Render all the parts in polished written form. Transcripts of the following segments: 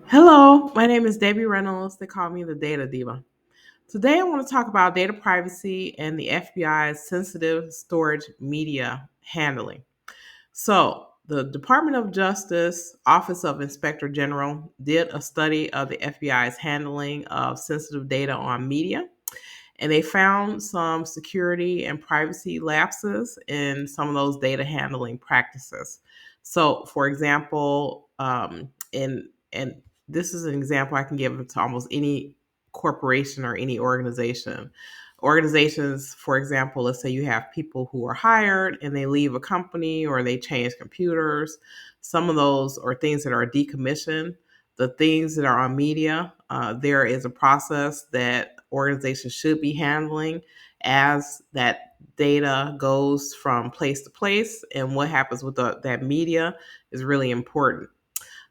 Hello, my name is Debbie Reynolds. They call me the Data Diva. Today, I want to talk about data privacy and the FBI's sensitive storage media handling. So, the Department of Justice Office of Inspector General did a study of the FBI's handling of sensitive data on media, and they found some security and privacy lapses in some of those data handling practices. So, for example, in and this is an example I can give to almost any corporation or any organization. Organizations, for example, let's say you have people who are hired and they leave a company or they change computers. Some of those are things that are decommissioned. The things that are on media, there is a process that organizations should be handling as that data goes from place to place, and what happens with that media is really important.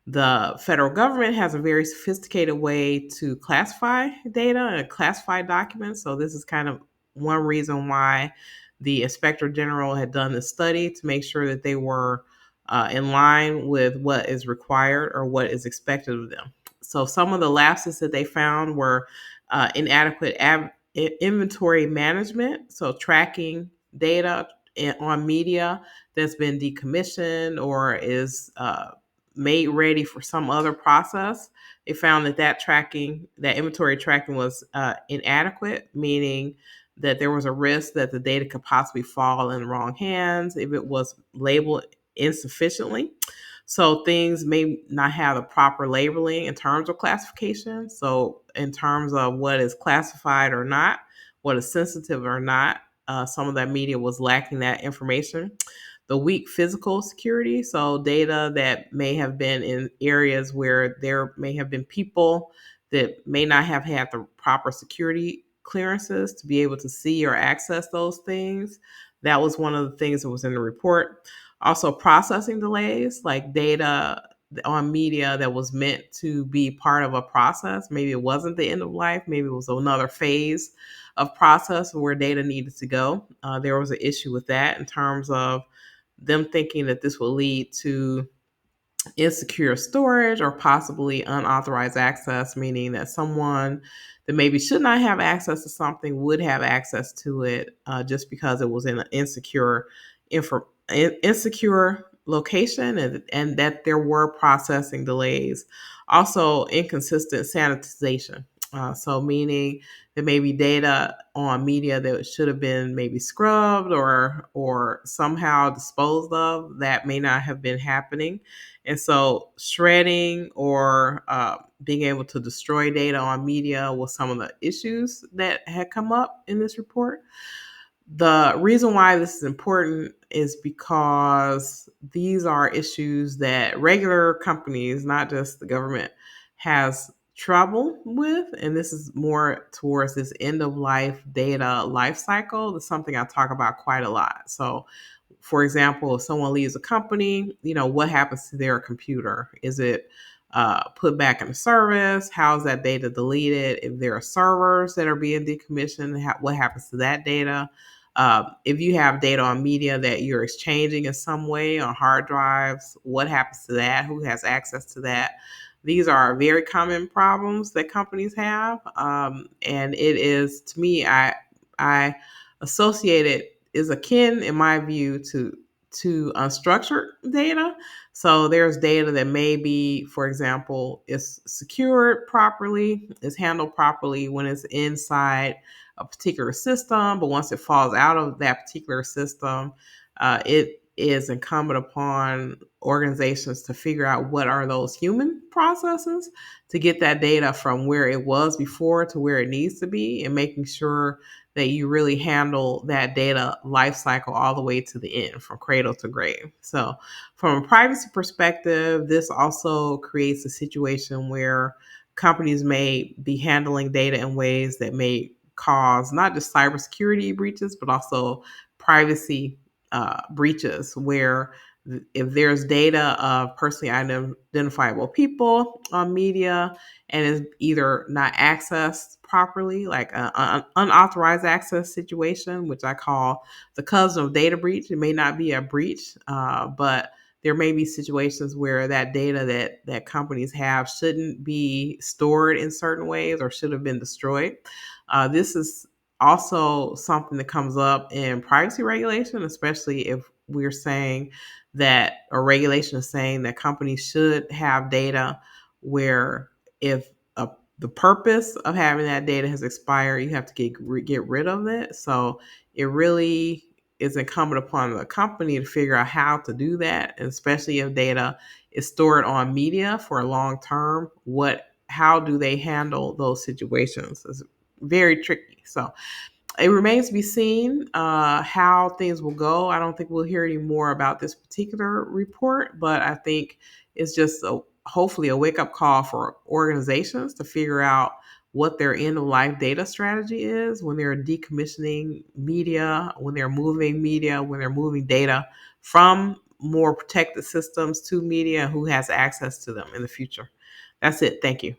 The federal government has a very sophisticated way to classify data and classify documents. So, this is kind of one reason why the inspector general had done this study to make sure that they were in line with what is required or what is expected of them. So, some of the lapses that they found were inadequate inventory management, so tracking data on media that's been decommissioned or is made ready for some other process. They found that that inventory tracking was inadequate, meaning that there was a risk that the data could possibly fall in the wrong hands if it was labeled insufficiently. So things may not have the proper labeling in terms of classification. So in terms of what is classified or not, what is sensitive or not, some of that media was lacking that information. The weak physical security, so data that may have been in areas where there may have been people that may not have had the proper security clearances to be able to see or access those things. That was one of the things that was in the report. Also, processing delays, like data on media that was meant to be part of a process. Maybe it wasn't the end of life, maybe it was another phase of process where data needed to go. There was an issue with that in terms of them thinking that this will lead to insecure storage or possibly unauthorized access, meaning that someone that maybe should not have access to something would have access to it just because it was in an insecure location, and that there were processing delays. Also, inconsistent sanitization. So, meaning there may be data on media that should have been maybe scrubbed or somehow disposed of that may not have been happening, and so shredding or being able to destroy data on media was some of the issues that had come up in this report. The reason why this is important is because these are issues that regular companies, not just the government, has trouble with. And this is more towards this end of life data life cycle. That's something I talk about quite a lot. So, for example, if someone leaves a company, what happens to their computer? Is it put back into service? How's that data deleted? If there are servers that are being decommissioned, what happens to that data? If you have data on media that you're exchanging in some way on hard drives, what happens to that? Who has access to that? These are very common problems that companies have, and it is, to me, I associate it is akin, in my view, to unstructured data. So there's data that may be, for example, is secured properly, is handled properly when it's inside a particular system, but once it falls out of that particular system, it is incumbent upon organizations to figure out what are those human processes to get that data from where it was before to where it needs to be, and making sure that you really handle that data life cycle all the way to the end, from cradle to grave. So, from a privacy perspective, this also creates a situation where companies may be handling data in ways that may cause not just cybersecurity breaches, but also privacy breaches, where if there's data of personally identifiable people on media and is either not accessed properly, like an unauthorized access situation, which I call the cousin of data breach. It may not be a breach, but there may be situations where that data that companies have shouldn't be stored in certain ways or should have been destroyed. This is also something that comes up in privacy regulation, especially if we're saying that, or regulation is saying that companies should have data where if a, the purpose of having that data has expired, you have to get rid of it. So it really is incumbent upon the company to figure out how to do that, and especially if data is stored on media for a long term. How do they handle those situations? It's very tricky. So it remains to be seen how things will go. I don't think we'll hear any more about this particular report, but I think it's just hopefully a wake up call for organizations to figure out what their end of life data strategy is when they're decommissioning media, when they're moving data from more protected systems to media, who has access to them in the future. That's it. Thank you.